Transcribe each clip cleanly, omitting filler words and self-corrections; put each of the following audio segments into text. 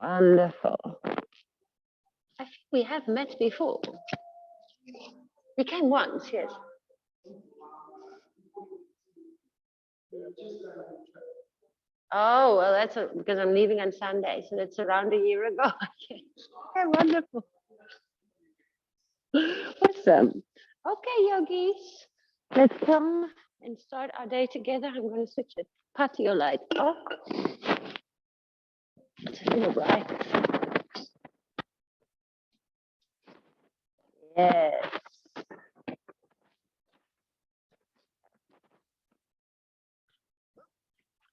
Wonderful. I think we have met before. We came once, yes. Oh, well, that's because I'm leaving on Sunday, so that's around a year ago. Yeah, wonderful. Awesome. Okay, yogis, let's come and start our day together. I'm going to switch the patio light off. It's a little bright. Yes.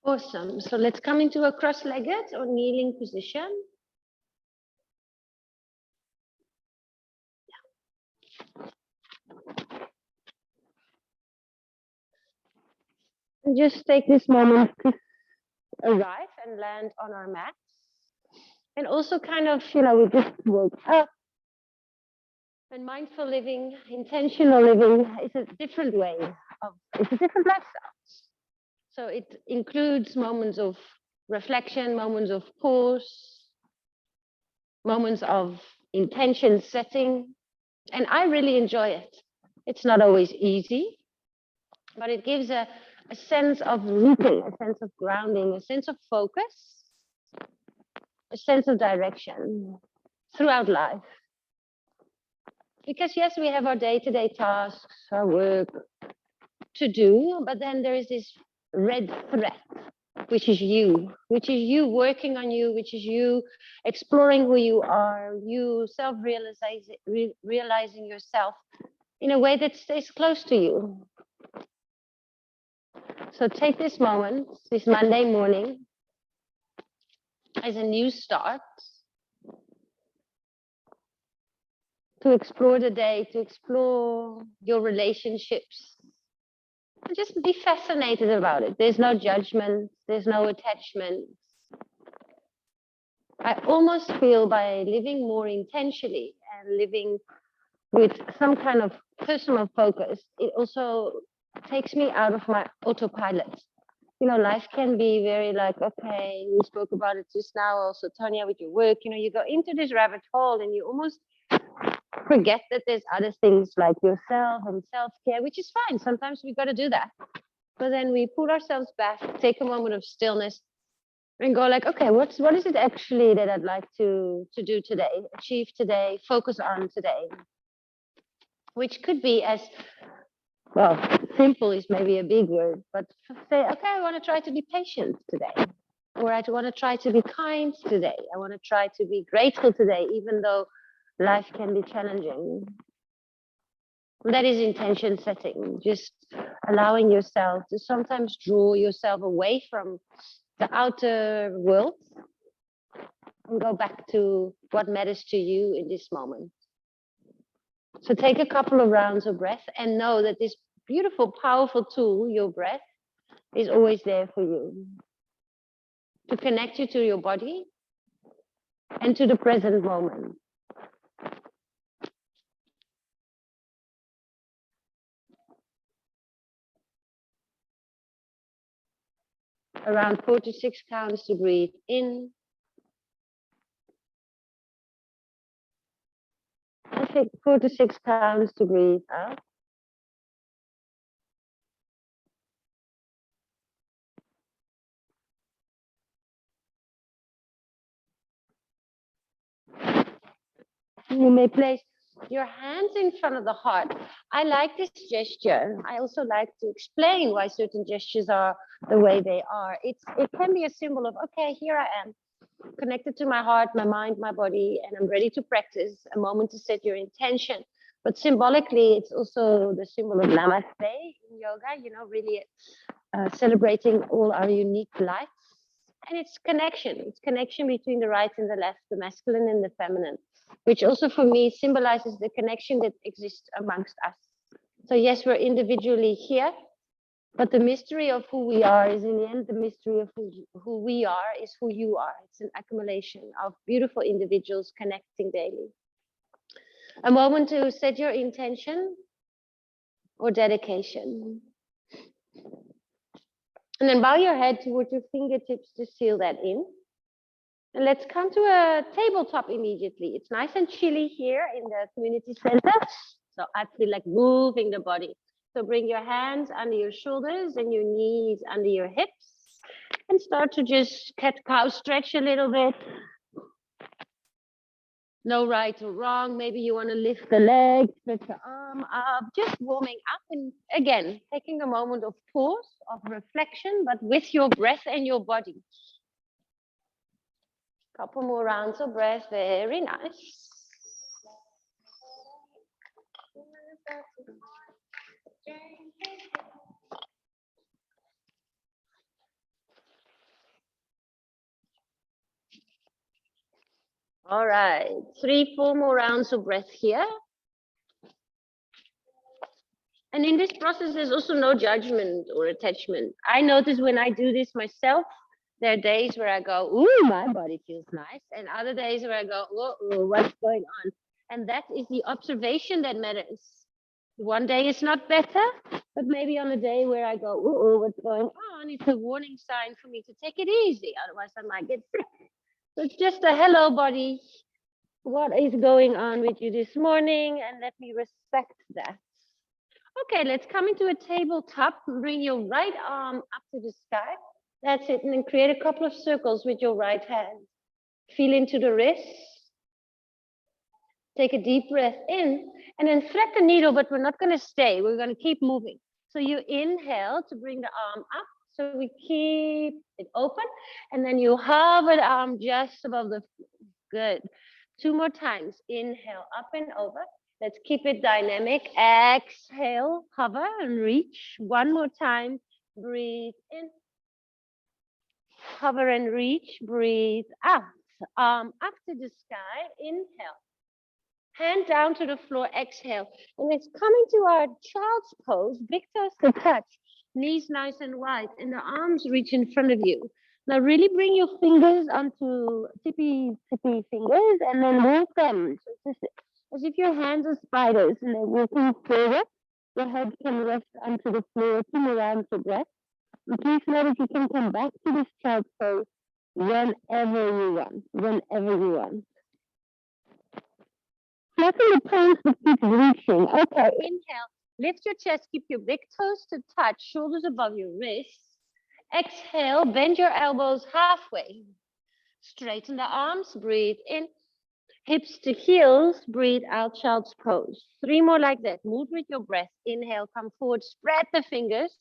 Awesome. So let's come into a cross-legged or kneeling position. And just take this moment to arrive and land on our mats. And also kind of, we just woke up. And mindful living, intentional living is a different way it's a different lifestyle. So it includes moments of reflection, moments of pause, moments of intention setting. And I really enjoy it. It's not always easy, but it gives a sense of rooting, a sense of grounding, a sense of focus, a sense of direction throughout life. Because yes, we have our day-to-day tasks, our work to do, but then there is this red thread, which is you working on you, which is you exploring who you are, you realizing yourself in a way that stays close to you. So take this moment, this Monday morning, as a new start to explore the day, to explore your relationships. And just be fascinated about it. There's no judgment, there's no attachment. I almost feel by living more intentionally and living with some kind of personal focus, it also takes me out of my autopilot. Life can be very like, okay, we spoke about it just now also, Tanya, with your work, you go into this rabbit hole and you almost forget that there's other things like yourself and self-care, which is fine. Sometimes we got to do that. But then we put ourselves back, take a moment of stillness and go like, okay, what is it actually that I'd like to do today, achieve today, focus on today? Which could be as, well, simple is maybe a big word, but say, okay, I want to try to be patient today. Or I want to try to be kind today. I want to try to be grateful today, even though life can be challenging. That is intention setting, just allowing yourself to sometimes draw yourself away from the outer world and go back to what matters to you in this moment. So take a couple of rounds of breath and know that this beautiful, powerful tool, your breath, is always there for you to connect you to your body and to the present moment. Around 4 to 6 counts to breathe in. I think 4 to 6 counts to breathe out. You may place your hands in front of the heart. I like this gesture. I also like to explain why certain gestures are the way they are. It can be a symbol of, okay, here I am, connected to my heart, my mind, my body, and I'm ready to practice, a moment to set your intention. But symbolically, it's also the symbol of namaste in yoga, really celebrating all our unique lights. And it's connection between the right and the left, the masculine and the feminine, which also for me symbolizes the connection that exists amongst us. So yes, we're individually here, but the mystery of who we are is in the end, the mystery of who we are is who you are. It's an accumulation of beautiful individuals connecting daily. A moment to set your intention or dedication. And then bow your head towards your fingertips to seal that in. And let's come to a tabletop immediately. It's nice and chilly here in the community center. So I feel like moving the body. So bring your hands under your shoulders and your knees under your hips and start to just cat-cow stretch a little bit. No right or wrong. Maybe you want to lift the leg, stretch your arm up, just warming up. And again, taking a moment of pause, of reflection, but with your breath and your body. Couple more rounds of breath, very nice. All right, 3-4 more rounds of breath here. And in this process, there's also no judgment or attachment. I notice when I do this myself, there are days where I go, ooh, my body feels nice. And other days where I go, oh, what's going on? And that is the observation that matters. One day is not better, but maybe on a day where I go, oh, what's going on? It's a warning sign for me to take it easy. Otherwise, I might get sick. So it's just a hello, body. What is going on with you this morning? And let me respect that. Okay, let's come into a tabletop. Bring your right arm up to the sky. That's it. And then create a couple of circles with your right hand. Feel into the wrists. Take a deep breath in and then thread the needle, but we're not going to stay. We're going to keep moving. So you inhale to bring the arm up. So we keep it open. And then you hover the arm just above the floor. Good. 2 more times. Inhale up and over. Let's keep it dynamic. Exhale, hover and reach. 1 more time. Breathe in. Hover and reach. Breathe out. Arm up to the sky. Inhale. Hand down to the floor. Exhale. And it's coming to our child's pose. Big toes to touch. Knees nice and wide. And the arms reach in front of you. Now really bring your fingers onto tippy fingers and then move them. So just as if your hands are spiders and they're walking forward. Your head can rest onto the floor, 2 more rounds of breath. And please notice you can come back to this child's pose whenever you want. Flatten the palms but keep reaching. Okay, inhale. Lift your chest, keep your big toes to touch, shoulders above your wrists. Exhale, bend your elbows halfway. Straighten the arms, breathe in. Hips to heels, breathe out, child's pose. 3 more like that. Move with your breath. Inhale, come forward, spread the fingers.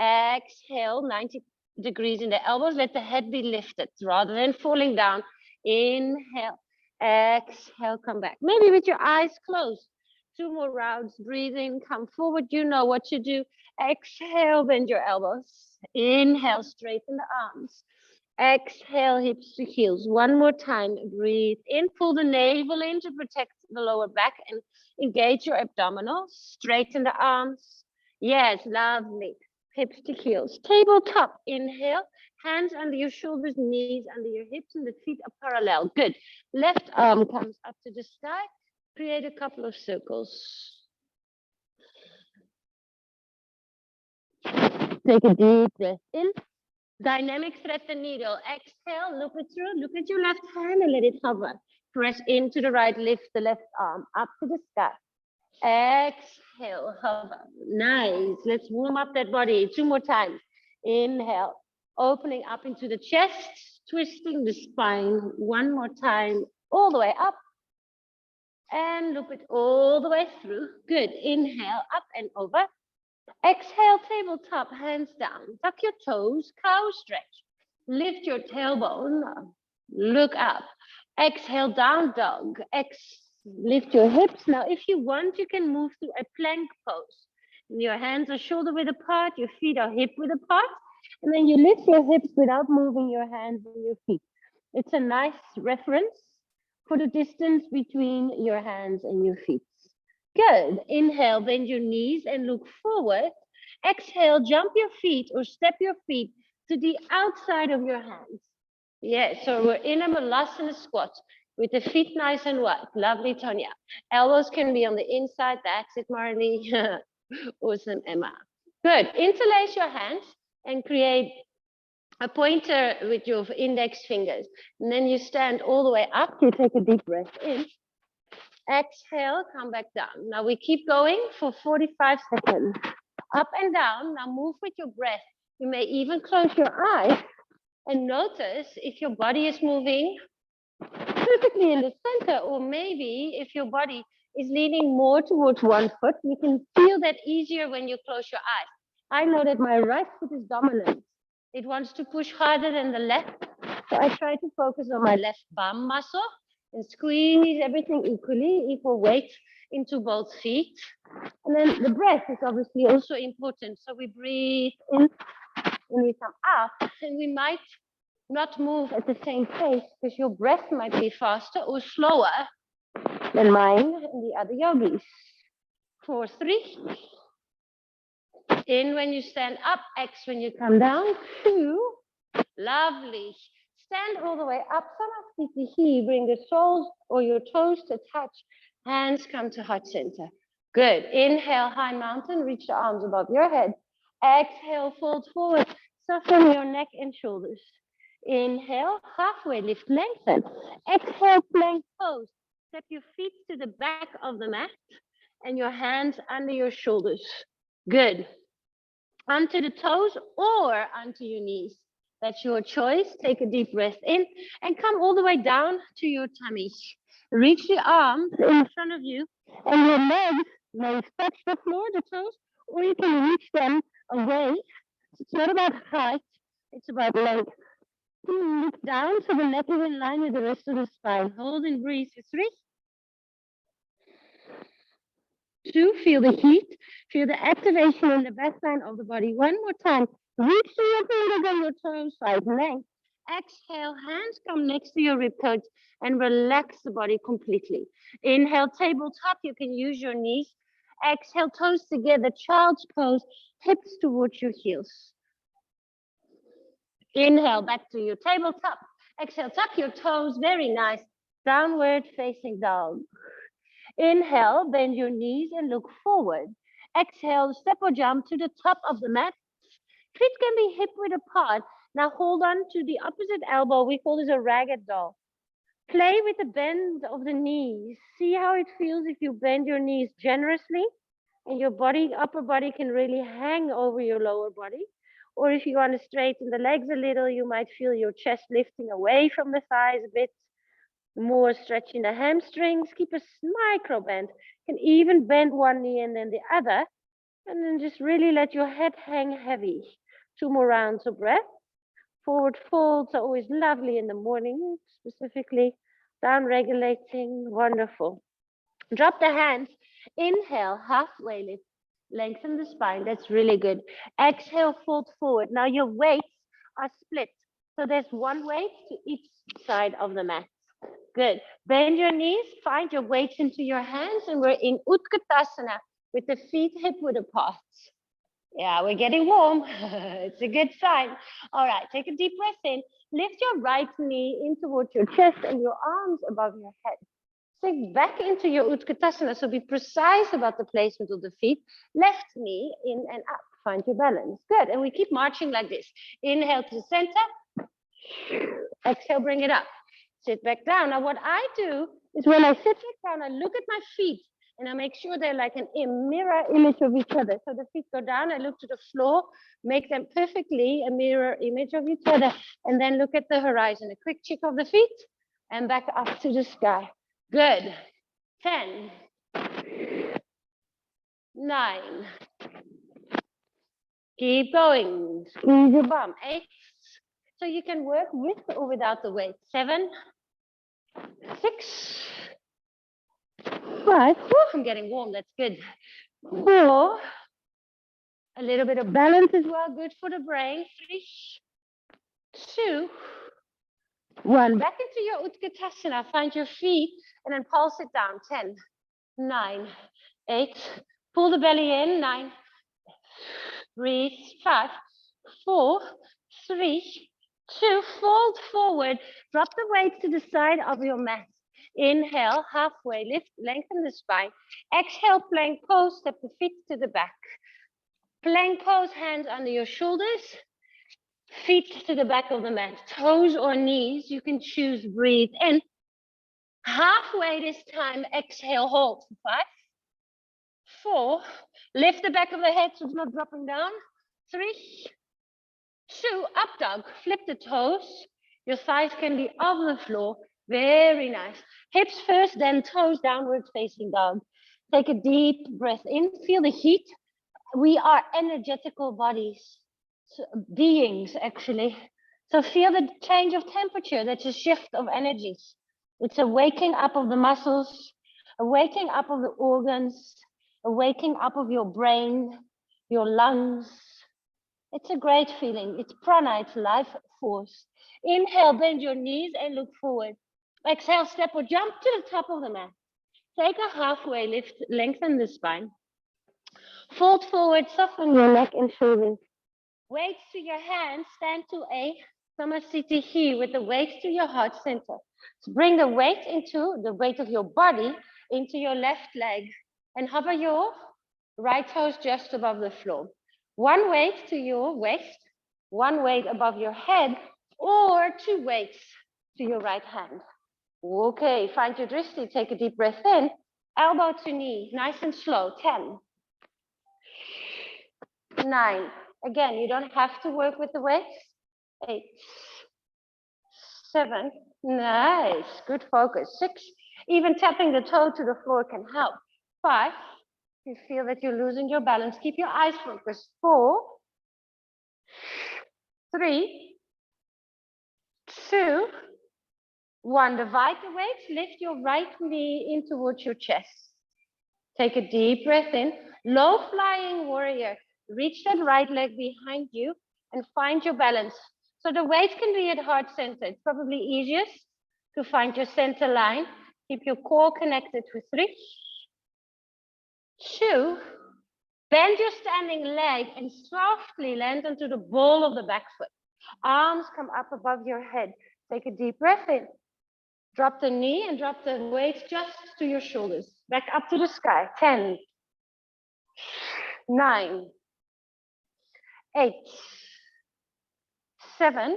Exhale, 90 degrees in the elbows. Let the head be lifted rather than falling down. Inhale, exhale, come back. Maybe with your eyes closed. 2 more rounds. Breathe in, come forward. You know what to do. Exhale, bend your elbows. Inhale, straighten the arms. Exhale, hips to heels. 1 more time. Breathe in. Pull the navel in to protect the lower back and engage your abdominals. Straighten the arms. Yes, lovely. Hips to heels. Tabletop. Inhale. Hands under your shoulders, knees under your hips, and the feet are parallel. Good. Left arm comes up to the sky. Create a couple of circles. Take a deep breath in. Dynamic, thread the needle. Exhale, look it through. Look at your left hand and let it hover. Press into the right, lift the left arm up to the sky. Exhale, hover. Nice. Let's warm up that body. 2 more times. Inhale, opening up into the chest, twisting the spine. 1 more time, all the way up. And loop it all the way through. Good. Inhale, up and over. Exhale, tabletop, hands down. Tuck your toes, cow stretch. Lift your tailbone, look up. Exhale, down dog. Lift your hips. Now, if you want, you can move to a plank pose. Your hands are shoulder width apart, your feet are hip width apart. And then you lift your hips without moving your hands and your feet. It's a nice reference for the distance between your hands and your feet. Good. Inhale, bend your knees and look forward. Exhale, jump your feet or step your feet to the outside of your hands. Yes, so we're in a Malasana squat with the feet nice and wide. Lovely, Tonya. Elbows can be on the inside. That's it, Marley. Awesome, Emma. Good. Interlace your hands and create a pointer with your index fingers. And then you stand all the way up. You take a deep breath in. Exhale, come back down. Now we keep going for 45 seconds. Up and down. Now move with your breath. You may even close your eyes and notice if your body is moving perfectly in the center, or maybe if your body is leaning more towards one foot. You can feel that easier when you close your eyes. I know that my right foot is dominant. It wants to push harder than the left. So I try to focus on my left bum muscle and squeeze everything equally, equal weight into both feet. And then the breath is obviously also important. So we breathe in and we come out, and we might not move at the same pace because your breath might be faster or slower than mine and the other yogis. 4, 3. In when you stand up, X when you come down, 2. Lovely. Stand all the way up, Samasthiti. Bring the soles or your toes to touch. Hands come to heart center. Good. Inhale, high mountain. Reach the arms above your head. Exhale, fold forward. Soften your neck and shoulders. Inhale, halfway lift, lengthen. Exhale, plank pose. Step your feet to the back of the mat and your hands under your shoulders. Good. Onto the toes or onto your knees. That's your choice. Take a deep breath in and come all the way down to your tummy. Reach the arms in front of you and your legs may touch the floor, the toes, or you can reach them away. It's not about height, it's about length. Look down so the neck is in line with the rest of the spine. Hold and breathe for 3. 2, feel the heat, feel the activation in the back line of the body. One more time. Reach to your fingers on your toes, side length. Exhale, hands come next to your rib cage and relax the body completely. Inhale, tabletop. You can use your knees. Exhale, toes together, child's pose, hips towards your heels. Inhale, back to your tabletop. Exhale, tuck your toes, very nice. Downward facing dog. Inhale, bend your knees and look forward. Exhale, step or jump to the top of the mat. Feet can be hip width apart. Now hold on to the opposite elbow. We call this a ragged dog. Play with the bend of the knees. See how it feels if you bend your knees generously and your body, upper body can really hang over your lower body. Or if you want to straighten the legs a little, you might feel your chest lifting away from the thighs a bit. More stretching the hamstrings. Keep a micro bend. You can even bend one knee and then the other. And then just really let your head hang heavy. 2 more rounds of breath. Forward folds are always lovely in the morning, specifically. Down regulating. Wonderful. Drop the hands. Inhale, halfway lift. Lengthen the spine. That's really good. Exhale, fold forward. Now your weights are split. So there's one weight to each side of the mat. Good. Bend your knees, find your weights into your hands, and we're in Utkatasana with the feet hip width apart. Yeah, we're getting warm. It's a good sign. All right, take a deep breath in. Lift your right knee in towards your chest and your arms above your head. Sink back into your Utkatasana, so be precise about the placement of the feet. Left knee in and up. Find your balance. Good, and we keep marching like this. Inhale to center. Exhale, bring it up. Sit back down. Now what I do is when I sit back down, I look at my feet and I make sure they're like a mirror image of each other. So the feet go down, I look to the floor, make them perfectly a mirror image of each other, and then look at the horizon. A quick check of the feet and back up to the sky. Good. 10, 9. Keep going. Squeeze your bum. 8. So you can work with or without the weight. 7, 6, 5. I'm getting warm. That's good. 4. A little bit of balance as well. Good for the brain. 3, 2, 1. Back into your Utkatasana. Find your feet and then pulse it down. 10, 9, 8. Pull the belly in. 9. Breathe. 5, 4, 3, 2. Fold forward. Drop the weight to the side of your mat. Inhale, halfway lift, lengthen the spine. Exhale, plank pose, step the feet to the back. Plank pose, hands under your shoulders. Feet to the back of the mat, toes or knees, you can choose, breathe in. Halfway this time, exhale, hold for 5, 4, lift the back of the head so it's not dropping down. 3, 2, up dog, flip the toes. Your thighs can be off the floor. Very nice. Hips first, then toes downwards facing dog. Take a deep breath in, feel the heat. We are energetical bodies, beings actually. So feel the change of temperature. That's a shift of energies. It's a waking up of the muscles, a waking up of the organs, a waking up of your brain, your lungs. It's a great feeling. It's prana, it's life force. Inhale, bend your knees and look forward. Exhale, step or jump to the top of the mat. Take a halfway lift, lengthen the spine. Fold forward, soften your neck and shoulders. Weights to your hands, stand to a Samasthiti here with the weight to your heart center. So bring the weight of your body into your left leg and hover your right toes just above the floor. One weight to your waist, one weight above your head, or 2 weights to your right hand. Okay, find your drishti, take a deep breath in, elbow to knee, nice and slow, 10, 9. Again, you don't have to work with the weights. 8, 7, nice, good focus. 6, even tapping the toe to the floor can help. 5, you feel that you're losing your balance, keep your eyes focused. 4, 3, 2, 1. Divide the weights, lift your right knee in towards your chest. Take a deep breath in, low flying warrior. Reach that right leg behind you and find your balance. So the weight can be at heart center. It's probably easiest to find your center line. Keep your core connected for 3, 2, bend your standing leg and softly land onto the ball of the back foot. Arms come up above your head. Take a deep breath in. Drop the knee and drop the weight just to your shoulders. Back up to the sky. 10, 9, 8, 7.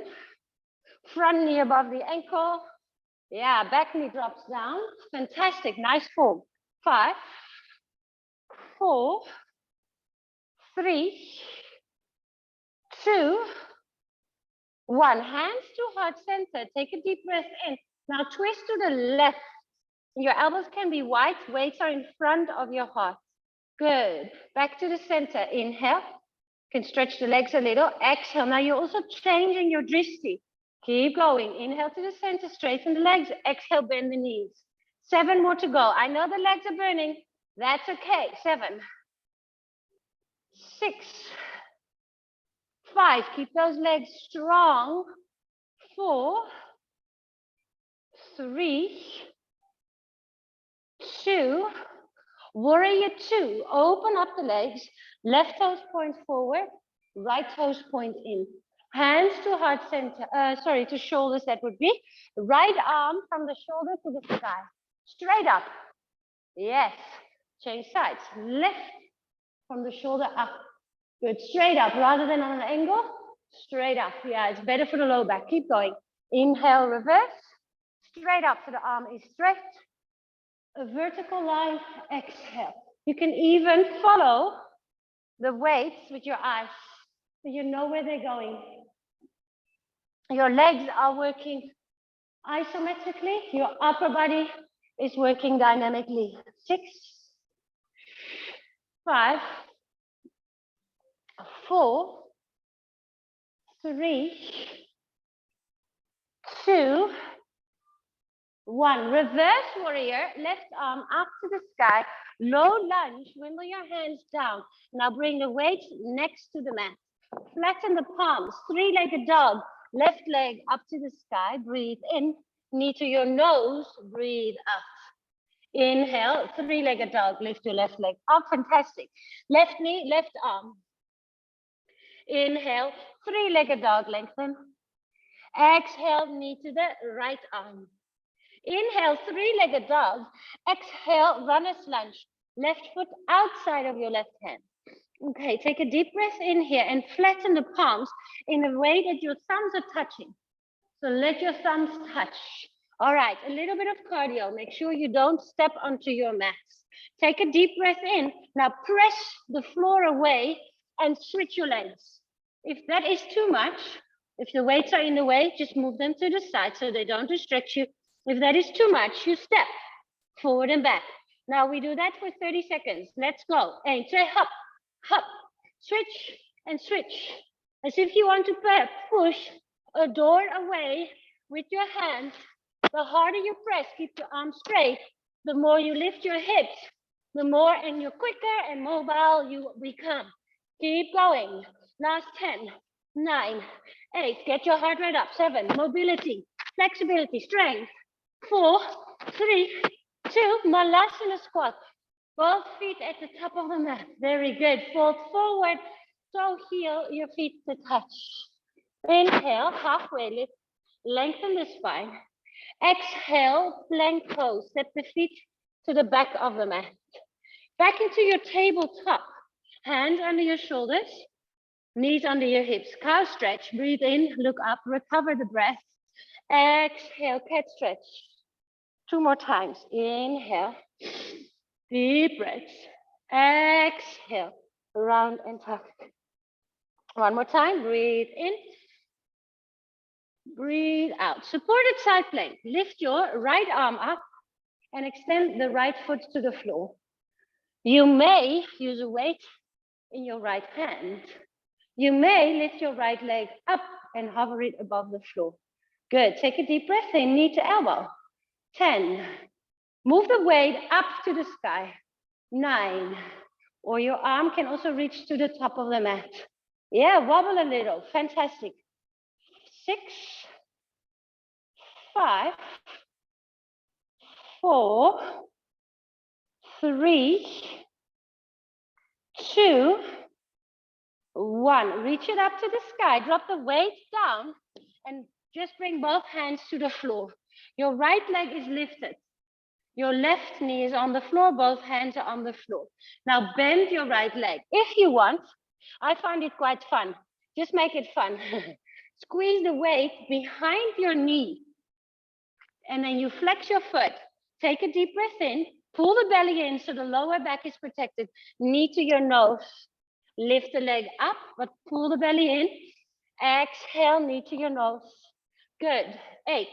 Front knee above the ankle. Yeah, back knee drops down. Fantastic, nice form. 5, 4, 3, 2, 1. Hands to heart center. Take a deep breath in. Now twist to the left. Your elbows can be wide. Weights are in front of your heart. Good. Back to the center. Inhale. You can stretch the legs a little. Exhale. Now you're also changing your drishti. Keep going. Inhale to the center. Straighten the legs. Exhale. Bend the knees. 7 more to go. I know the legs are burning. That's okay. 7, 6, 5. Keep those legs strong. 4, 3, 2, warrior 2. Open up the legs. Left toes point forward. Right toes point in. Hands to heart center. To shoulders. That would be right arm from the shoulder to the sky. Straight up. Yes. Change sides. Left from the shoulder up. Good. Straight up rather than on an angle. Straight up. Yeah, it's better for the low back. Keep going. Inhale, reverse. Straight up so the arm is straight. A vertical line. Exhale. You can even follow the weights with your eyes so you know where they're going. Your legs are working isometrically. Your upper body is working dynamically. 6, 5, 4, 3, 2, 1. Reverse warrior. Left arm up to the sky. Low lunge. Wimble your hands down. Now bring the weight next to the mat. Flatten the palms. 3-legged dog. Left leg up to the sky. Breathe in. Knee to your nose. Breathe up. Inhale. 3-legged dog. Lift your left leg up. Fantastic. Left knee, left arm. Inhale. 3-legged dog. Lengthen. Exhale. Knee to the right arm. Inhale. 3-legged dog. Exhale. Runner's lunge. Left foot outside of your left hand. Okay, take a deep breath in here and flatten the palms in a way that your thumbs are touching. So let your thumbs touch. All right, a little bit of cardio. Make sure you don't step onto your mats. Take a deep breath in. Now press the floor away and switch your legs. If that is too much, if the weights are in the way, just move them to the side so they don't distract you. If that is too much, you step forward and back. Now we do that for 30 seconds. Let's go. And say hop, hop, switch and switch. As if you want to push a door away with your hands. The harder you press, keep your arms straight, the more you lift your hips, the more and you're quicker and mobile you become. Keep going. Last 10, 9, 8, get your heart rate up. 7, mobility, flexibility, strength. 4, 3, 2, Malasana squat. Both feet at the top of the mat. Very good. Fold forward, toe heel your feet to touch. Inhale, halfway lift, lengthen the spine. Exhale, plank pose. Step the feet to the back of the mat. Back into your tabletop. Hands under your shoulders, knees under your hips. Cow stretch. Breathe in, look up, recover the breath. Exhale, cat stretch. 2 more times. Inhale, deep breaths. Exhale, round and tuck. 1 more time. Breathe in. Breathe out. Supported side plank. Lift your right arm up and extend the right foot to the floor. You may use a weight in your right hand. You may lift your right leg up and hover it above the floor. Good. Take a deep breath in, knee to elbow. 10. Move the weight up to the sky. 9. Or your arm can also reach to the top of the mat. Yeah, wobble a little. Fantastic. 6, 5, 4, 3, 2, 1. Reach it up to the sky. Drop the weight down and just bring both hands to the floor. Your right leg is lifted. Your left knee is on the floor. Both hands are on the floor. Now bend your right leg. If you want, I find it quite fun. Just make it fun. Squeeze the weight behind your knee. And then you flex your foot. Take a deep breath in. Pull the belly in so the lower back is protected. Knee to your nose. Lift the leg up, but pull the belly in. Exhale, knee to your nose. Good. 8,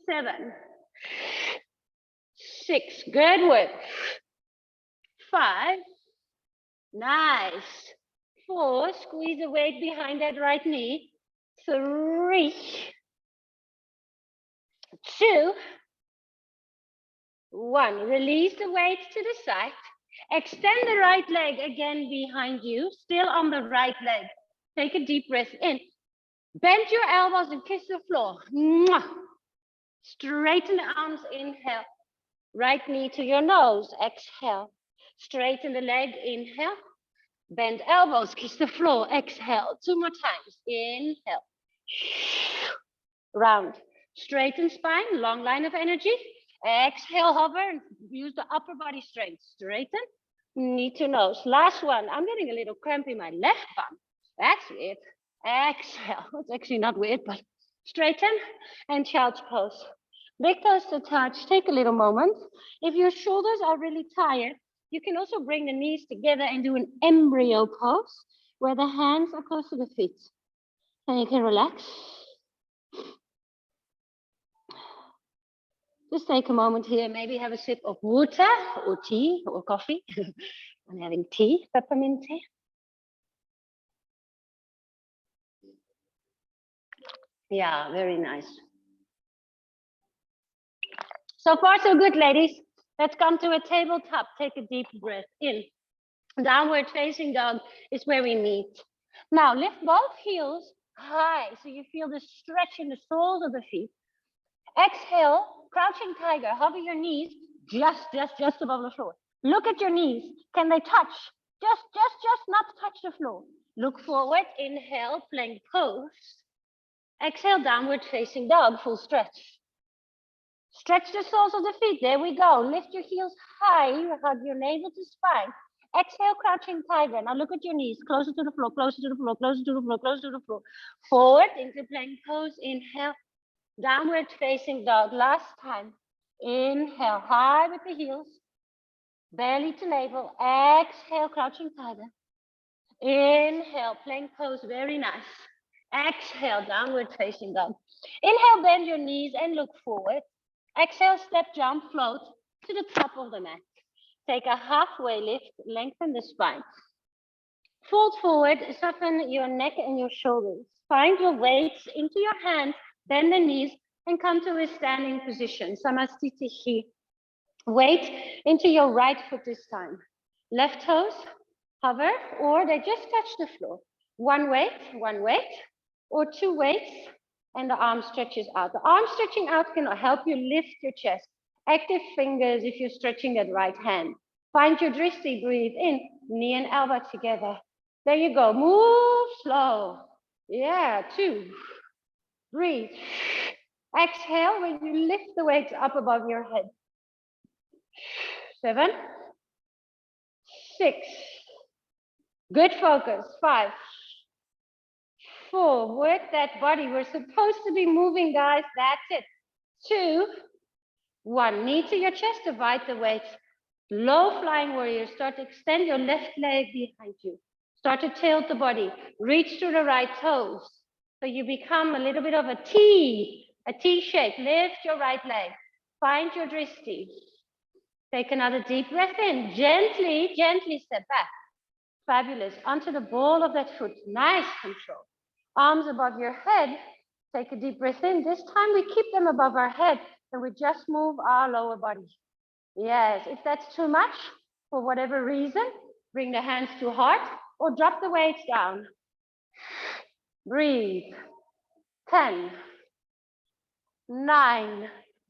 7, 6. Good work. 5. Nice. 4. Squeeze the weight behind that right knee. 3, 2, 1. Release the weight to the side. Extend the right leg again behind you, still on the right leg. Take a deep breath in. Bend your elbows and kiss the floor. Mwah. Straighten the arms, inhale. Right knee to your nose, exhale. Straighten the leg, inhale. Bend elbows, kiss the floor, exhale. 2 more times, inhale. Round. Straighten spine, long line of energy. Exhale, hover, and use the upper body strength. Straighten, knee to nose. Last one. I'm getting a little cramp in my left bum. That's weird. Exhale. It's actually not weird, but straighten and child's pose. Big toes to touch. Take a little moment. If your shoulders are really tired, you can also bring the knees together and do an embryo pose where the hands are close to the feet. And you can relax. Just take a moment here, maybe have a sip of water or tea or coffee. I'm having tea, peppermint tea. Yeah, very nice. So far, so good, ladies. Let's come to a tabletop. Take a deep breath in. Downward facing dog is where we meet. Now, lift both heels high so you feel the stretch in the soles of the feet. Exhale, crouching tiger. Hover your knees just above the floor. Look at your knees. Can they touch? Just not touch the floor. Look forward. Inhale, plank pose. Exhale, downward facing dog, full stretch. Stretch the soles of the feet. There we go. Lift your heels high. Hug your navel to spine. Exhale, crouching tiger. Now look at your knees, closer to the floor, closer to the floor, closer to the floor, closer to the floor. Forward into plank pose. Inhale, downward facing dog. Last time. Inhale, high with the heels. Belly to navel. Exhale, crouching tiger. Inhale, plank pose, very nice. Exhale, downward facing dog. Inhale, bend your knees and look forward. Exhale, step, jump, float to the top of the mat. Take a halfway lift, lengthen the spine. Fold forward, soften your neck and your shoulders. Find your weights into your hands, bend the knees, and come to a standing position. Samastitihi. Weight into your right foot this time. Left toes, hover, or they just touch the floor. One weight, or two weights, and the arm stretches out. The arm stretching out can help you lift your chest. Active fingers if you're stretching that right hand. Find your dristi, breathe in, knee and elbow together. There you go, move slow. Yeah, 2. Breathe. Exhale when you lift the weights up above your head. 7, 6. Good focus. 5, 4. Work that body. We're supposed to be moving, guys. That's it. 2, 1. Knee to your chest, divide the weights. Low flying warrior. Start to extend your left leg behind you. Start to tilt the body. Reach to the right toes. So you become a little bit of a T shape. Lift your right leg. Find your dristi. Take another deep breath in. Gently, gently step back. Fabulous. Onto the ball of that foot. Nice control. Arms above your head. Take a deep breath in. This time we keep them above our head and we just move our lower body. Yes, if that's too much, for whatever reason, bring the hands to heart or drop the weights down. Breathe. 10, 9,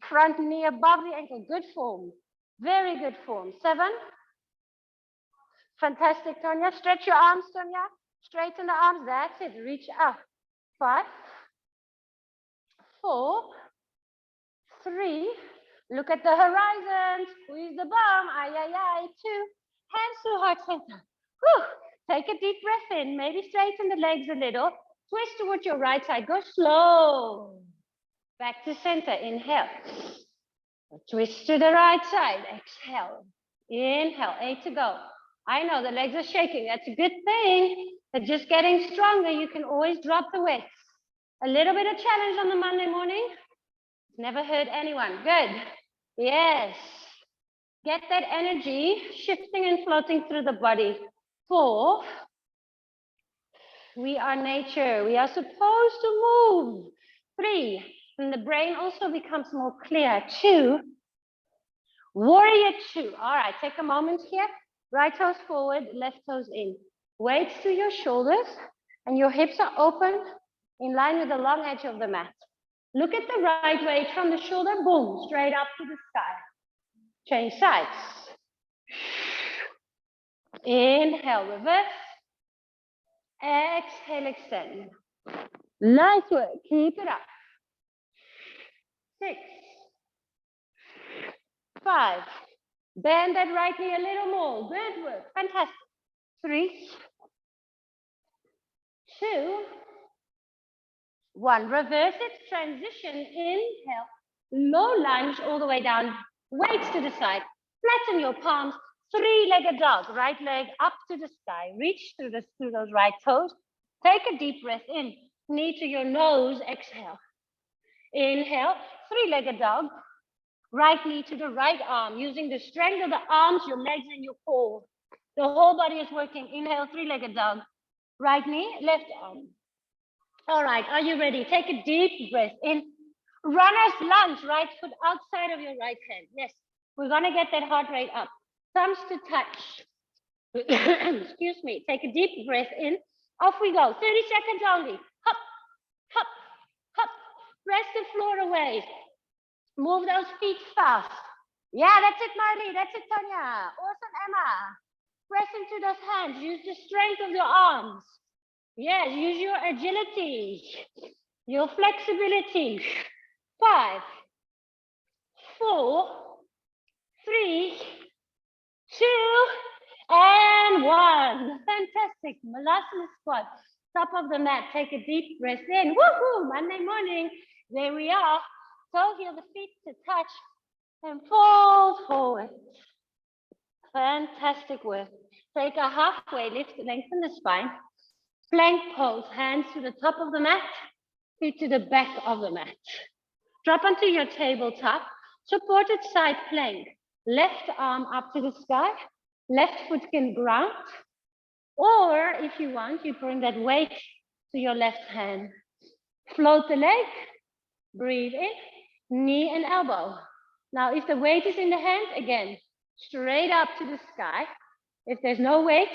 front knee above the ankle. Good form. Very good form. 7. Fantastic, Tonya. Stretch your arms, Tonya. Straighten the arms. That's it. Reach up. 5, 4, 3. Look at the horizon. Squeeze the bum. Ay, ay, ay. 2. Hands to heart center. Whew. Take a deep breath in. Maybe straighten the legs a little. Twist towards your right side. Go slow. Back to center. Inhale. Twist to the right side. Exhale. Inhale. 8 to go. I know the legs are shaking. That's a good thing. They're just getting stronger. You can always drop the weights. A little bit of challenge on the Monday morning. Never hurt anyone. Good. Yes. Get that energy shifting and floating through the body. 4. We are nature. We are supposed to move. 3. And the brain also becomes more clear. 2. Warrior 2. All right, take a moment here. Right toes forward, left toes in. Weights to your shoulders and your hips are open in line with the long edge of the mat. Look at the right weight from the shoulder, boom, straight up to the sky. Change sides. Inhale, reverse. Exhale, extend. Nice work, keep it up. 6, 5. Bend that right knee a little more. Good work. Fantastic. 3, 2, 1. Reverse it. Transition. Inhale. Low lunge all the way down. Weights to the side. Flatten your palms. 3-legged dog. Right leg up to the sky. Reach through those right toes. Take a deep breath in. Knee to your nose. Exhale. Inhale. 3-legged dog. Right knee to the right arm, using the strength of the arms, your legs, and your core. The whole body is working. Inhale, 3-legged dog. Right knee, left arm. All right, are you ready? Take a deep breath in. Runner's lunge, right foot outside of your right hand. Yes, we're going to get that heart rate up. Thumbs to touch. Excuse me. Take a deep breath in. Off we go. 30 seconds only. Hop, hop, hop. Press the floor away. Move those feet fast. Yeah, that's it, Marley. That's it, Tanya. Awesome, Emma. Press into those hands. Use the strength of your arms. Yes, use your agility, your flexibility. 5, 4, 3, 2, And one. Fantastic. Molasses squat. Top of the mat. Take a deep breath in. Woohoo! Monday morning. There we are. Toe heel the feet to touch and fold forward. Fantastic work. Take a halfway lift, lengthen the spine. Plank pose, hands to the top of the mat, feet to the back of the mat. Drop onto your tabletop, supported side plank. Left arm up to the sky, left foot can ground. Or if you want, you bring that weight to your left hand. Float the leg, breathe in, knee and elbow. Now, if the weight is in the hand, again, straight up to the sky. If there's no weight,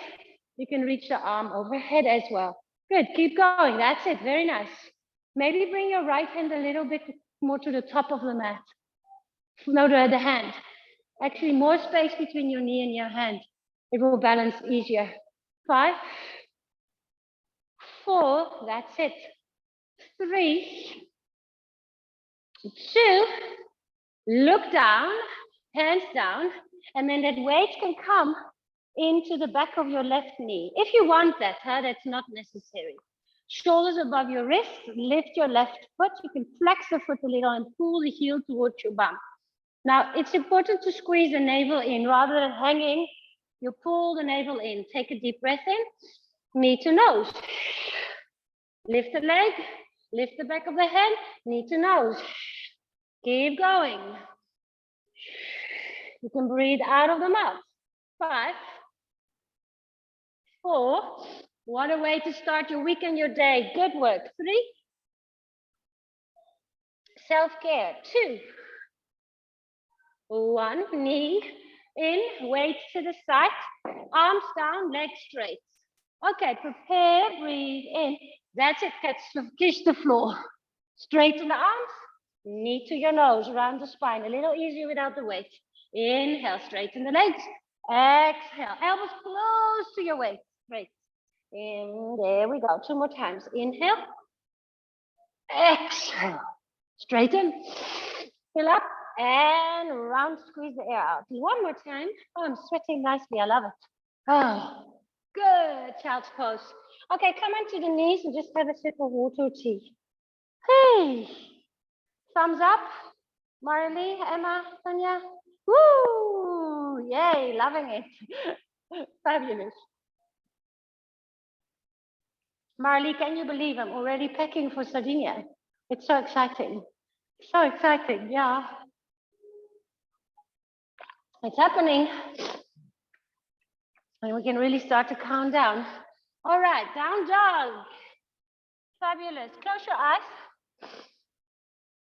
you can reach the arm overhead as well. Good, keep going, that's it, very nice. Maybe bring your right hand a little bit more to the top of the mat. No, the hand. Actually, more space between your knee and your hand. It will balance easier. 5, 4, that's it. 3, 2, look down, hands down, and then that weight can come into the back of your left knee. If you want that, that's not necessary. Shoulders above your wrist, lift your left foot. You can flex the foot a little and pull the heel towards your bum. Now, it's important to squeeze the navel in rather than hanging. You pull the navel in. Take a deep breath in, knee to nose. Lift the leg, lift the back of the head, knee to nose. Keep going. You can breathe out of the mouth. 5, 4, what a way to start your week and your day. Good work. 3, self-care. 2, 1, knee in, weight to the side, arms down, legs straight. Okay, prepare, breathe in. That's it, kiss the floor. Straighten the arms, knee to your nose, round the spine. A little easier without the weight. Inhale, straighten the legs. Exhale, elbows close to your waist. Great. And there we go. 2 more times. Inhale. Exhale. Straighten. Fill up. And round, squeeze the air out. 1 more time. Oh, I'm sweating nicely. I love it. Oh, good. Child's pose. Okay, come onto the knees and just have a sip of water or tea. Hey. Thumbs up. Marley, Emma, Tanya. Woo! Yay, loving it. Fabulous. Marley, can you believe I'm already packing for Sardinia? It's so exciting. So exciting, yeah. It's happening. And we can really start to count down. All right, down dog. Fabulous. Close your eyes.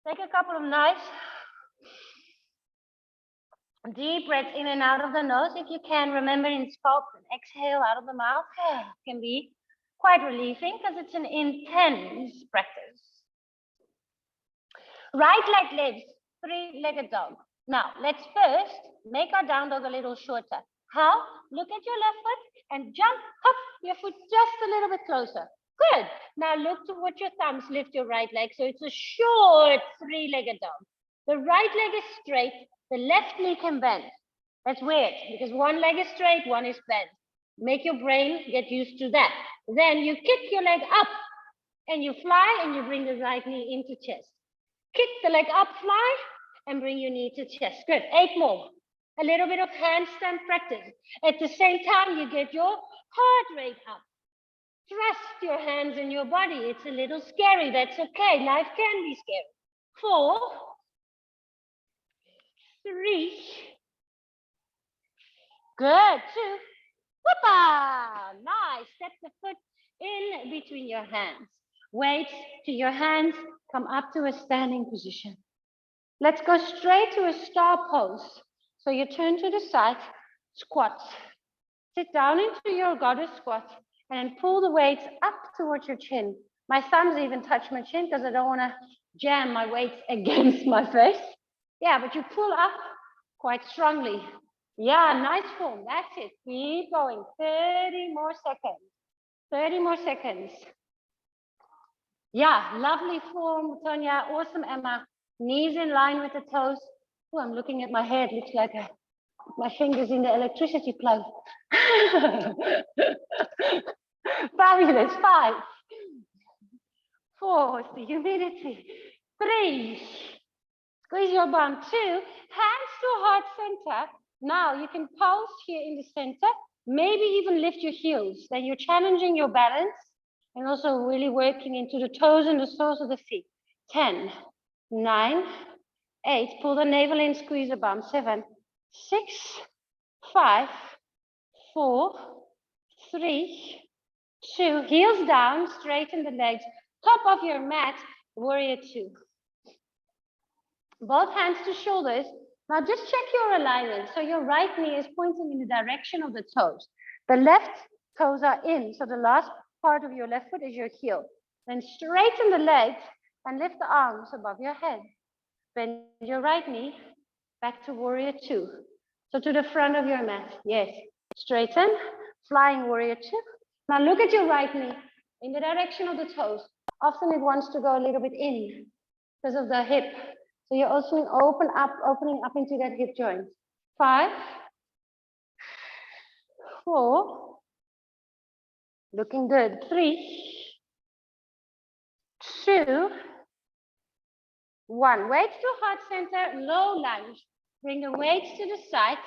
Take a couple of nice deep breaths in and out of the nose. If you can, remember in Sculpt, an exhale out of the mouth can be quite relieving because it's an intense practice. Right leg lifts, 3-legged dog. Now, let's first make our down dog a little shorter. How? Look at your left foot and jump, hop, your foot just a little bit closer. Good. Now look towards your thumbs, lift your right leg. So it's a short 3-legged dog. The right leg is straight, the left knee can bend. That's weird because one leg is straight, one is bent. Make your brain get used to that. Then you kick your leg up and you fly and you bring the right knee into chest. Kick the leg up, fly, and bring your knee to chest. Good, 8 more. A little bit of handstand practice. At the same time, you get your heart rate up. Trust your hands in your body. It's a little scary. That's okay. Life can be scary. 4, 3. Good. 2. Whoopa! Nice. Step the foot in between your hands. Weight to your hands. Come up to a standing position. Let's go straight to a star pose. So you turn to the side, squat. Sit down into your goddess squat and pull the weights up towards your chin. My thumbs even touch my chin because I don't want to jam my weights against my face. Yeah, but you pull up quite strongly. Yeah, nice form. That's it. Keep going. 30 more seconds. 30 more seconds. Yeah, lovely form, Tonya. Awesome, Emma. Knees in line with the toes. Oh, I'm looking at my hair. It looks like a My fingers in the electricity plug. Fabulous. 5, 4, it's the humidity. 3, squeeze your bum. 2, hands to heart center. Now you can pulse here in the center, maybe even lift your heels. Then you're challenging your balance and also really working into the toes and the soles of the feet. 10, 9, 8, pull the navel in, squeeze the bum. 7, 6, 5, 4, 3, 2, heels down, straighten the legs, top of your mat, warrior 2. Both hands to shoulders. Now just check your alignment. So your right knee is pointing in the direction of the toes. The left toes are in, so the last part of your left foot is your heel. Then straighten the legs and lift the arms above your head. Bend your right knee back to warrior 2. So to the front of your mat. Yes. Straighten, flying warrior 2. Now look at your right knee in the direction of the toes. Often it wants to go a little bit in because of the hip. So you're also opening up into that hip joint. 5, 4, looking good. 3, 2, 1. Weights to heart center, low lunge. Bring the weights to the side.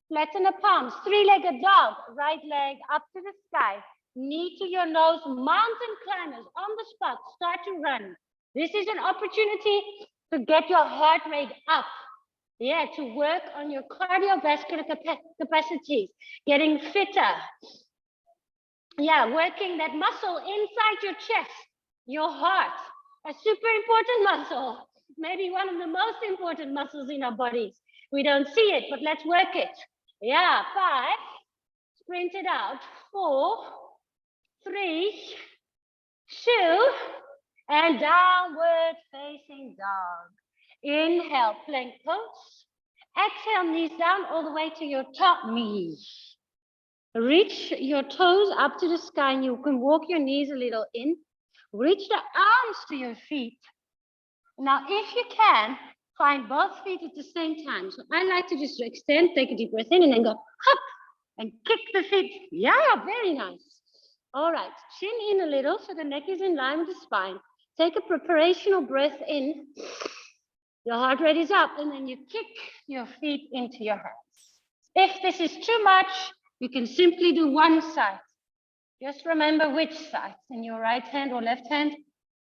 Flatten the palms. 3-legged dog. Right leg up to the sky. Knee to your nose. Mountain climbers on the spot. Start to run. This is an opportunity to get your heart rate up. Yeah, to work on your cardiovascular capacities. Getting fitter. Yeah, working that muscle inside your chest. Your heart. A super important muscle. Maybe one of the most important muscles in our bodies. We don't see it, but let's work it. Yeah, 5, sprint it out. 4, 3, 2, and downward facing dog. Inhale, plank pose. Exhale, knees down all the way to your top knee. Reach your toes up to the sky and you can walk your knees a little in. Reach the arms to your feet. Now, if you can, find both feet at the same time. So I like to just extend, take a deep breath in and then go hop and kick the feet. Yeah, very nice. All right, chin in a little so the neck is in line with the spine. Take a preparational breath in. Your heart rate is up and then you kick your feet into your hands. If this is too much, you can simply do one side. Just remember which side, in your right hand or left hand,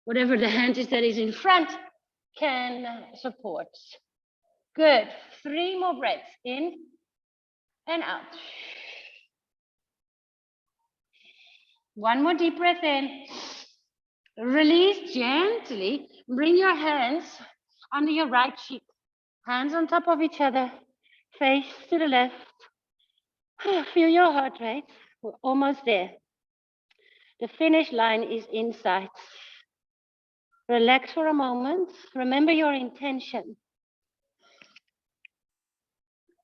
whatever the hand is that is in front, can support. Good. 3 more breaths in and out. 1 more deep breath in. Release gently. Bring your hands under your right cheek. Hands on top of each other. Face to the left. Feel your heart rate. We're almost there. The finish line is in sight. Relax for a moment. Remember your intention.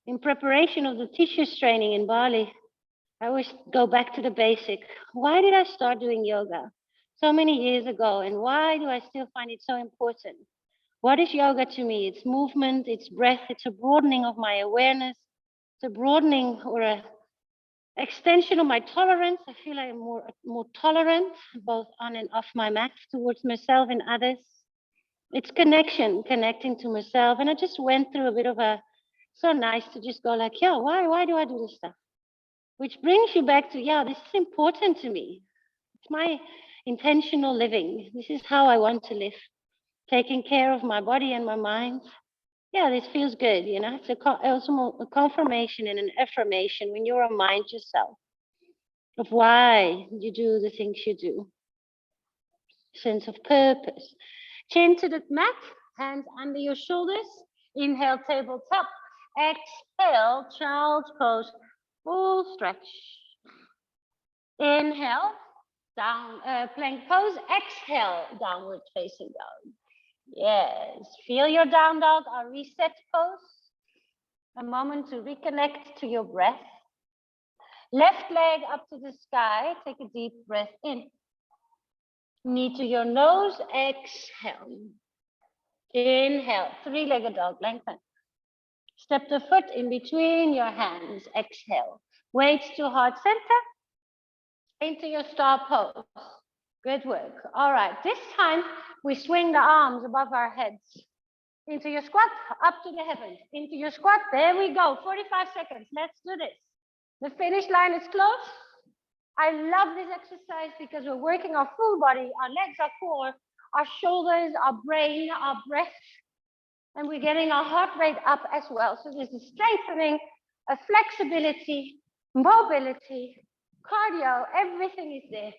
In preparation of the teacher's training in Bali, I always go back to the basic. Why did I start doing yoga so many years ago? And why do I still find it so important? What is yoga to me? It's movement, it's breath, it's a broadening of my awareness. It's a broadening or an extension of my tolerance. I feel like I'm more tolerant, both on and off my mat towards myself and others. It's connecting to myself. And I just went through a bit of a, so nice to just go like, yeah, why do I do this stuff? Which brings you back to, yeah, this is important to me. It's my intentional living. This is how I want to live. Taking care of my body and my mind. Yeah, this feels good, you know. It's also a confirmation and an affirmation when you remind yourself of why you do the things you do. Sense of purpose. Chin to the mat, hands under your shoulders. Inhale, tabletop. Exhale, child's pose. Full stretch. Inhale, down plank pose. Exhale, downward facing dog. Yes, feel your down dog, our reset pose. A moment to reconnect to your breath. Left leg up to the sky. Take a deep breath in. Knee to your nose. Exhale. Inhale, 3-legged dog, lengthen. Step the foot in between your hands. Exhale. Weights to heart center. Into your star pose. Good work. All right. This time we swing the arms above our heads. Into your squat, up to the heavens. Into your squat. There we go. 45 seconds. Let's do this. The finish line is close. I love this exercise because we're working our full body. Our legs, our core, our shoulders, our brain, our breath. And we're getting our heart rate up as well. So there's a strengthening, a flexibility, mobility, cardio, everything is there.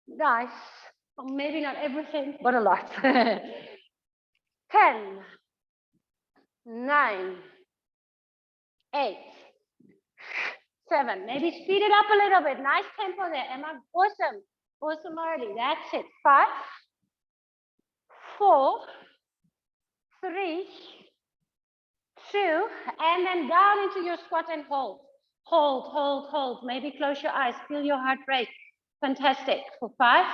Nice. Or maybe not everything, but a lot. 10, 9, 8, 7. Maybe speed it up a little bit. Nice tempo there, Emma. Awesome. Awesome already. That's it. 5, 4, 3, 2, and then down into your squat and hold. Hold, hold, hold. Maybe close your eyes. Feel your heart rate. Fantastic. For 5.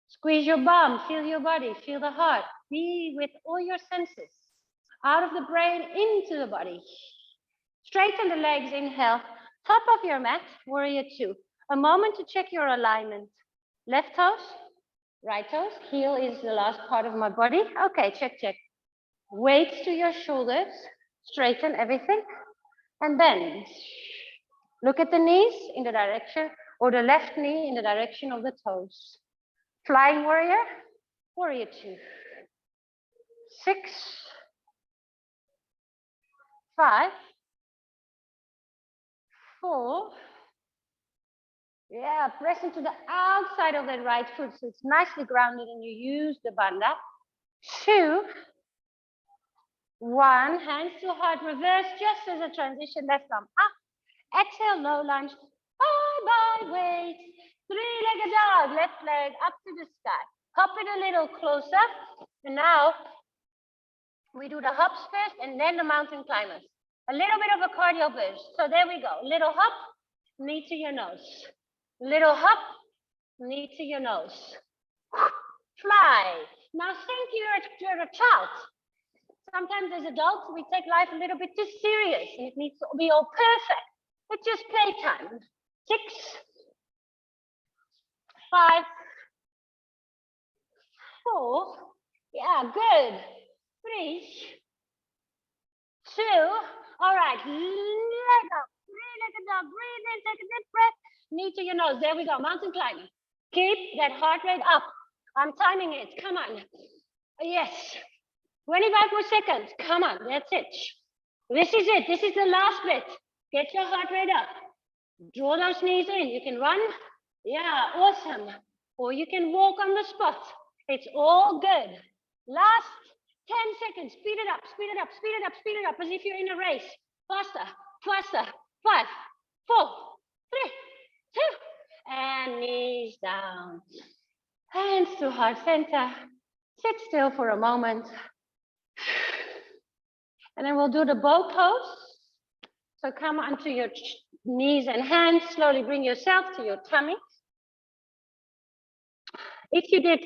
Squeeze your bum. Feel your body. Feel the heart. Be with all your senses. Out of the brain, into the body. Straighten the legs. Inhale. Top of your mat. Warrior 2. A moment to check your alignment. Left toes. Right toes. Heel is the last part of my body. Okay, check, check. Weights to your shoulders. Straighten everything. And bend. Look at the knees in the direction, or the left knee in the direction of the toes. Flying warrior, warrior 2. 6, 5, 4. Yeah, press into the outside of that right foot so it's nicely grounded and you use the bandha. 2, 1, hands to heart, reverse just as a transition, left arm up. Exhale, low lunge. Bye-bye, weight. 3-legged dog, left leg up to the sky. Hop it a little closer. And now we do the hops first and then the mountain climbers. A little bit of a cardio burst. So there we go. Little hop, knee to your nose. Little hop, knee to your nose. Fly. Now think you're a child. Sometimes as adults, we take life a little bit too serious and it needs to be all perfect. It's just playtime. 6, 5, 4. Yeah, good. 3, 2. All right. Leg up. 3-legged dog. Breathe in. Take a deep breath. Knee to your nose. There we go. Mountain climbing. Keep that heart rate up. I'm timing it. Come on. Yes. 25 more seconds. Come on. That's it. This is it. This is the last bit. Get your heart rate up. Draw those knees in. You can run. Yeah, awesome. Or you can walk on the spot. It's all good. Last 10 seconds. Speed it up, speed it up, speed it up, speed it up, as if you're in a race. Faster, faster. 5, 4, 3, 2. And knees down. Hands to heart center. Sit still for a moment. And then we'll do the bow pose. So come onto your knees and hands. Slowly bring yourself to your tummy. If you did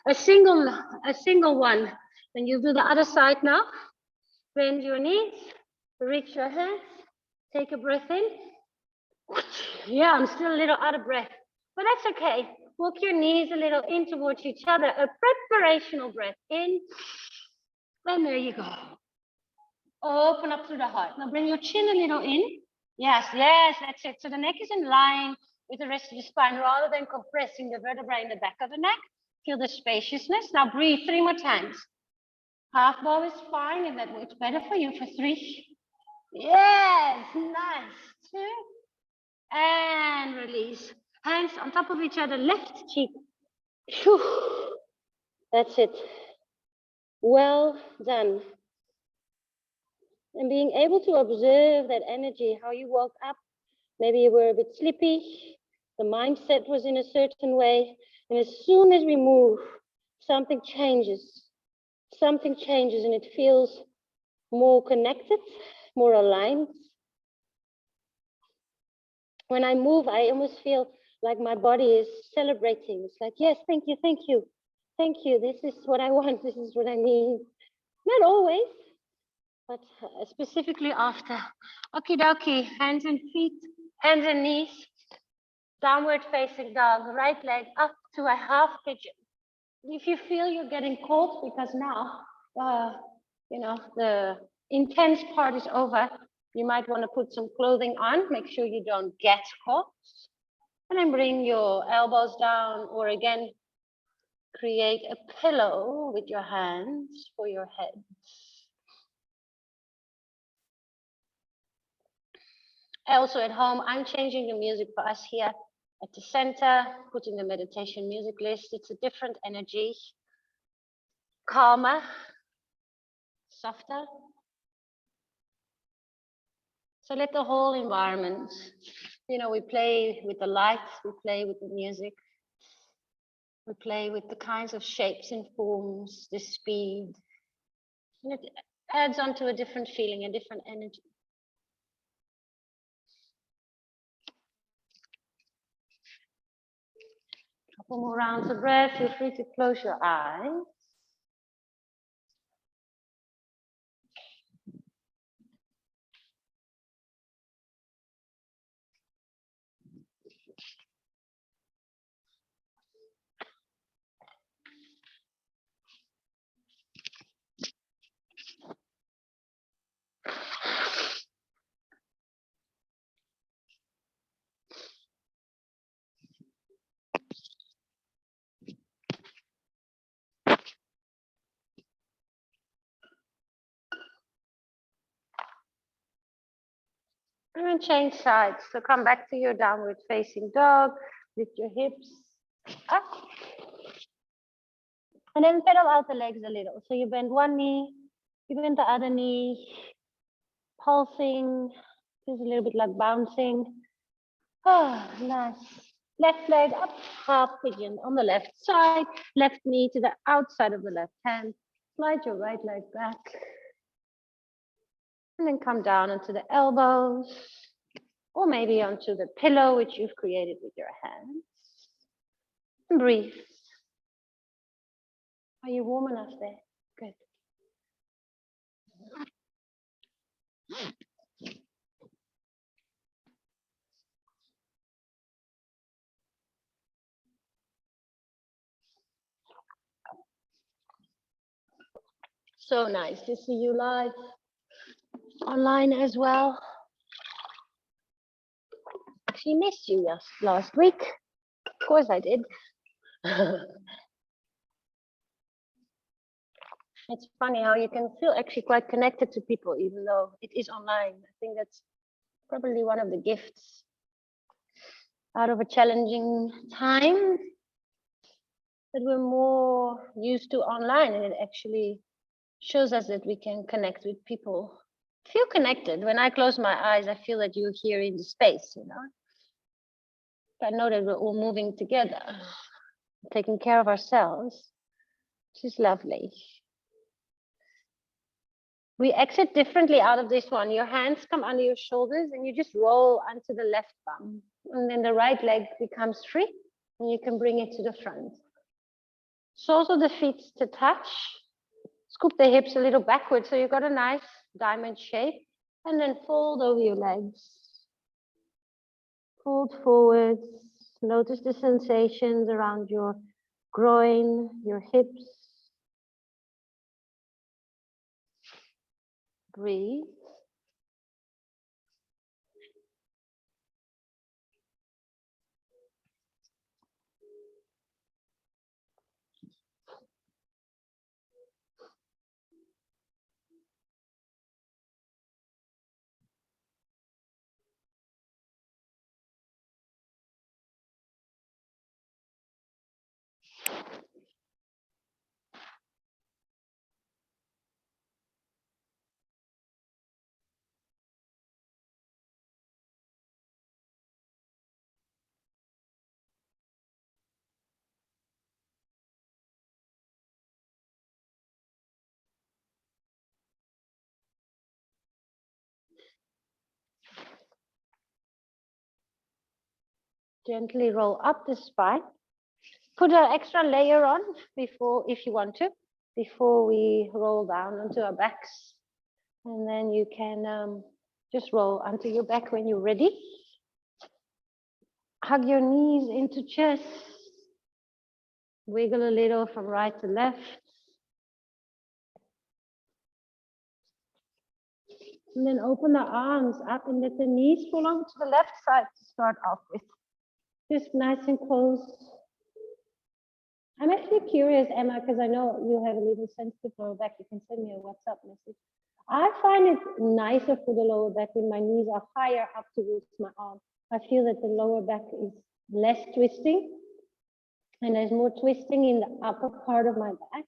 a single one, then you do the other side now. Bend your knees, reach your hands, take a breath in. Yeah, I'm still a little out of breath, but that's okay. Walk your knees a little in towards each other. A preparational breath in. And there you go. Open up through the heart. Now bring your chin a little in. Yes, yes, that's it. So the neck is in line with the rest of the spine rather than compressing the vertebrae in the back of the neck. Feel the spaciousness. Now breathe 3 more times. Half bow is fine if that works better for you for 3. Yes, nice. 2. And release. Hands on top of each other, left cheek. Whew. That's it. Well done. And being able to observe that energy, how you woke up. Maybe you were a bit sleepy. The mindset was in a certain way. And as soon as we move, something changes. Something changes and it feels more connected, more aligned. When I move, I almost feel like my body is celebrating. It's like, yes, thank you, thank you. Thank you. This is what I want. This is what I need. Not always, but specifically after. Okie dokie, hands and feet, hands and knees, downward facing dog, right leg up to a half pigeon. If you feel you're getting cold, because now, the intense part is over, you might want to put some clothing on, make sure you don't get cold. And then bring your elbows down, or again, create a pillow with your hands for your head. Also at home, I'm changing the music for us here at the center, putting the meditation music list. It's a different energy, calmer, softer. So let the whole environment, we play with the lights, we play with the music, we play with the kinds of shapes and forms, the speed. And it adds on to a different feeling, a different energy. Couple more rounds of breath. Feel free to close your eyes. And then change sides. So come back to your downward facing dog, lift your hips up. And then pedal out the legs a little. So you bend one knee, you bend the other knee, pulsing, feels a little bit like bouncing. Oh, nice. Left leg up, half pigeon on the left side, left knee to the outside of the left hand. Slide your right leg back. And then come down onto the elbows, or maybe onto the pillow which you've created with your hands. And breathe. Are you warm enough there? Good. So nice to see you live online as well. Actually missed you last week. Of course I did. It's funny how you can feel actually quite connected to people even though it is online. I think that's probably one of the gifts out of a challenging time, that we're more used to online, and it actually shows us that we can connect with people. Feel connected. When I close my eyes, I feel that you're here in the space, I know that we're all moving together, taking care of ourselves, which is lovely. We exit differently out of this one. Your hands come under your shoulders and you just roll onto the left bum. And then the right leg becomes free and you can bring it to the front. Soles of the feet to touch. Scoop the hips a little backwards so you've got a nice diamond shape. And then fold over your legs. Fold forwards. Notice the sensations around your groin, your hips. Breathe. Gently roll up the spine. Put an extra layer on before, if you want to, before we roll down onto our backs. And then you can just roll onto your back when you're ready. Hug your knees into chest. Wiggle a little from right to left. And then open the arms up and let the knees fall over to the left side to start off with. Just nice and close. I'm actually curious, Emma, because I know you have a little sensitive lower back. You can send me a WhatsApp message. I find it nicer for the lower back when my knees are higher up towards my arm. I feel that the lower back is less twisting and there's more twisting in the upper part of my back.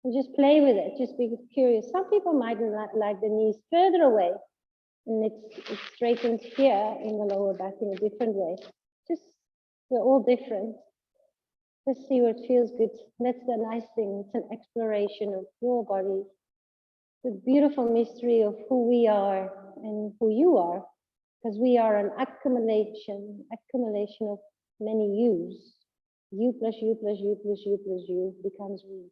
And just play with it, just be curious. Some people might like the knees further away and it straightens here in the lower back in a different way. Just, we're all different. Just see what feels good. That's the nice thing. It's an exploration of your body. The beautiful mystery of who we are and who you are, because we are an accumulation of many yous. You plus you plus you plus you plus you becomes we.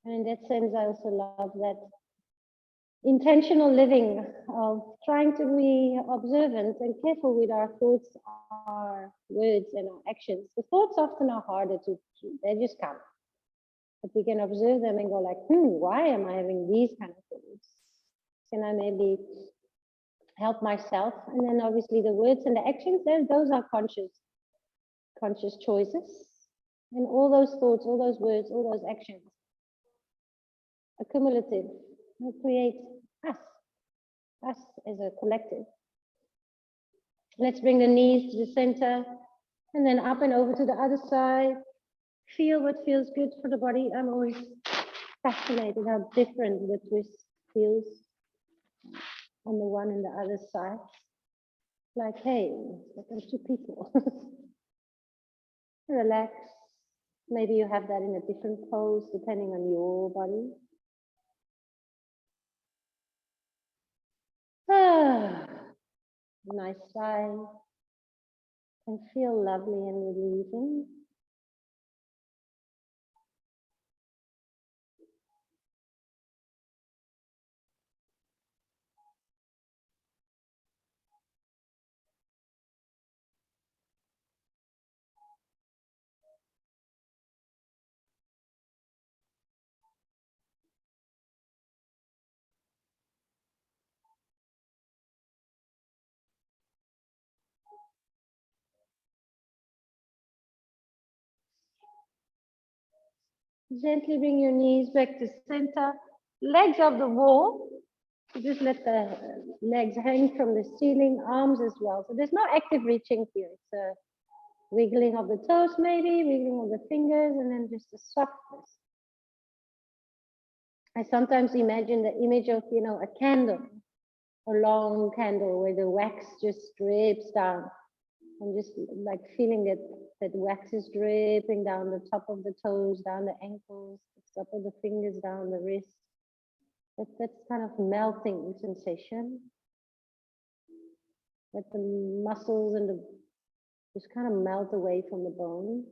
And in that sense, I also love that intentional living of trying to be observant and careful with our thoughts, our words, and our actions. The thoughts often are harder to, they just come. But we can observe them and go like, why am I having these kind of thoughts? Can I maybe help myself? And then obviously the words and the actions, those are conscious choices. And all those thoughts, all those words, all those actions, accumulative, will create us as a collective. Let's bring the knees to the center and then up and over to the other side. Feel what feels good for the body. I'm always fascinated how different the twist feels on the one and the other side. Like, hey, like I'm two people. Relax. Maybe you have that in a different pose depending on your body. Nice sigh. And feel lovely and relieving. Gently bring your knees back to center, legs of the wall. Just let the legs hang from the ceiling, arms as well. So there's no active reaching here. It's a wiggling of the toes maybe, wiggling of the fingers, and then just a softness. I sometimes imagine the image of, a candle, a long candle where the wax just drips down. I'm just like feeling that wax is dripping down the top of the toes, down the ankles, the top of the fingers, down the wrist. That's kind of melting sensation. Let the muscles and just kind of melt away from the bones.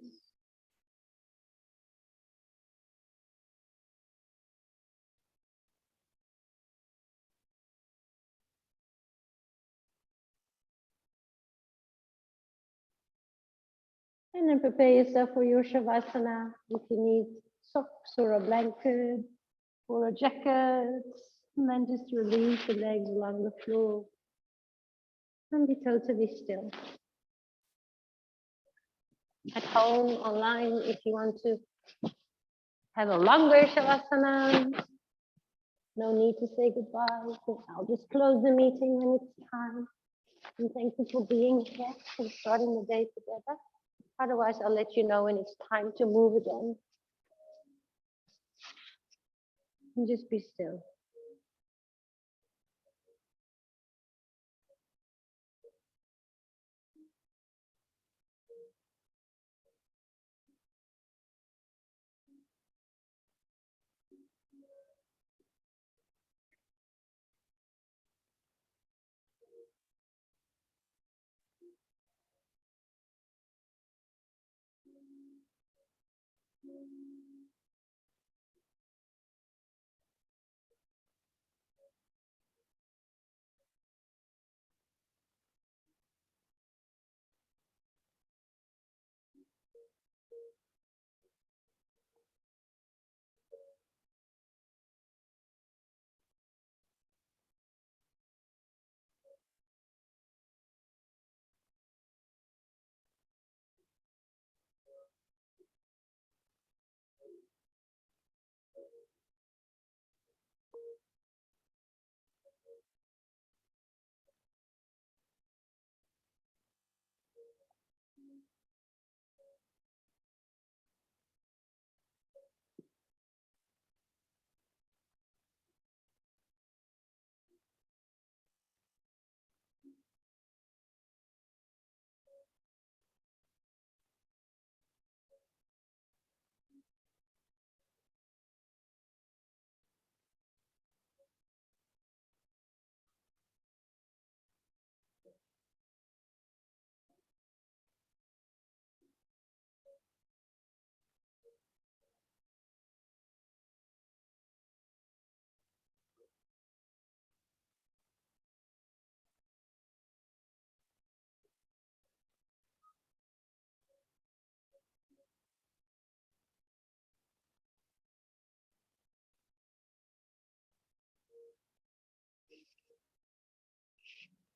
And then prepare yourself for your Shavasana. If you need socks or a blanket or a jacket, and then just release the legs along the floor and be totally still. At home, online, if you want to have a longer Shavasana, no need to say goodbye. I'll just close the meeting when it's time. And thank you for being here and starting the day together. Otherwise, I'll let you know when it's time to move again. And just be still.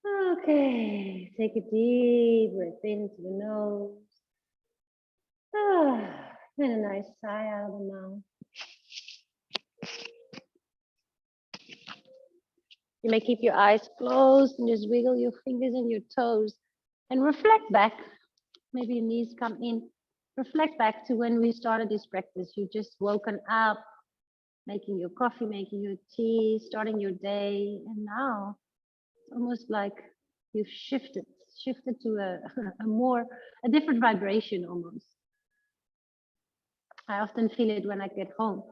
Okay, take a deep breath into the nose. And a nice sigh out of the mouth. You may keep your eyes closed and just wiggle your fingers and your toes and reflect back. Maybe your knees come in. Reflect back to when we started this practice. You've just woken up, making your coffee, making your tea, starting your day. And now it's almost like you've shifted to a different vibration almost. I often feel it when I get home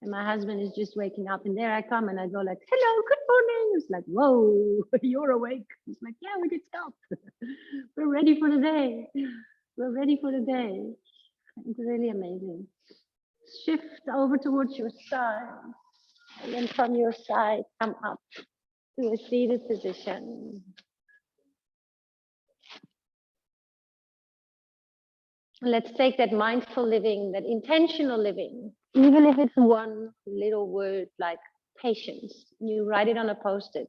and my husband is just waking up and there I come and I go like, hello, good morning. It's like, whoa, you're awake. It's like, yeah, we did Sculpt. We're ready for the day. We're ready for the day. It's really amazing. Shift over towards your side and then from your side, come up to a seated position. Let's take that mindful living, that intentional living, even if it's one little word like patience, you write it on a post-it,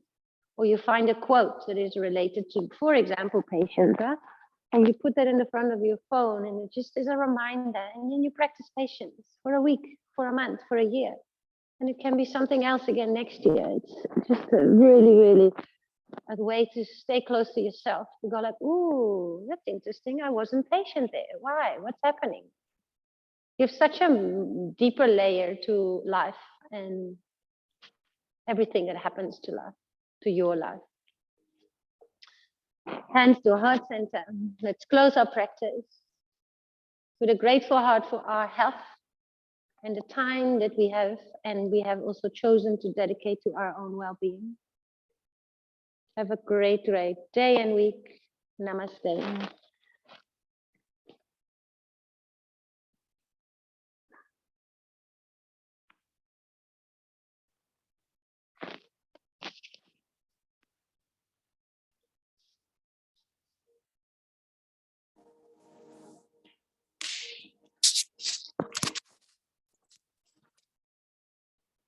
or you find a quote that is related to, for example, patience, and you put that in the front of your phone, and it just is a reminder, and then you practice patience for a week, for a month, for a year, and it can be something else again next year. It's just a really a way to stay close to yourself, to go like, ooh, that's interesting. I wasn't patient there. Why? What's happening? You have such a deeper layer to life and everything that happens to life, to your life. Hands to heart center. Let's close our practice with a grateful heart for our health and the time that we have, and we have also chosen to dedicate to our own well-being. Have a great day and week. Namaste.